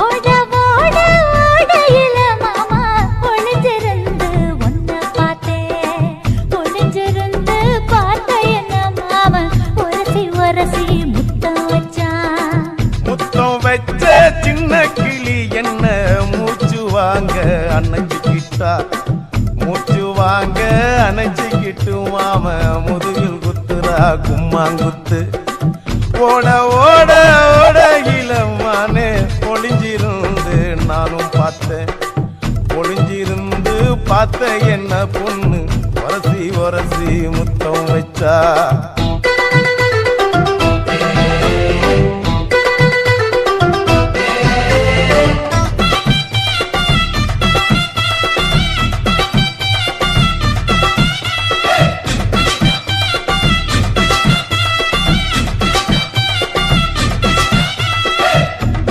ஓட ஓட ஓடையில மாமா ஒளிஞ்சிருந்து உன்னை பார்த்தேன். ஒளிஞ்சிருந்து பார்த்த என்ன மாமா உரசி உரசி முத்தம் வச்சான். முத்தம் வச்ச சின்ன கிளி என்ன மூச்சு வாங்க அணைச்சிக்கிட்டா. மூச்சு வாங்க அணைச்சிக்கிட்டு மாம முதுகில் குத்துறா கும்மாங்குத்து. ஓட ஓட ஓட இளமானே ஒளிஞ்சிருந்து நானும் பார்த்தேன். ஒளிஞ்சிருந்து பார்த்த என்ன பொண்ணு உரசி உரசி முத்தம் வச்சா.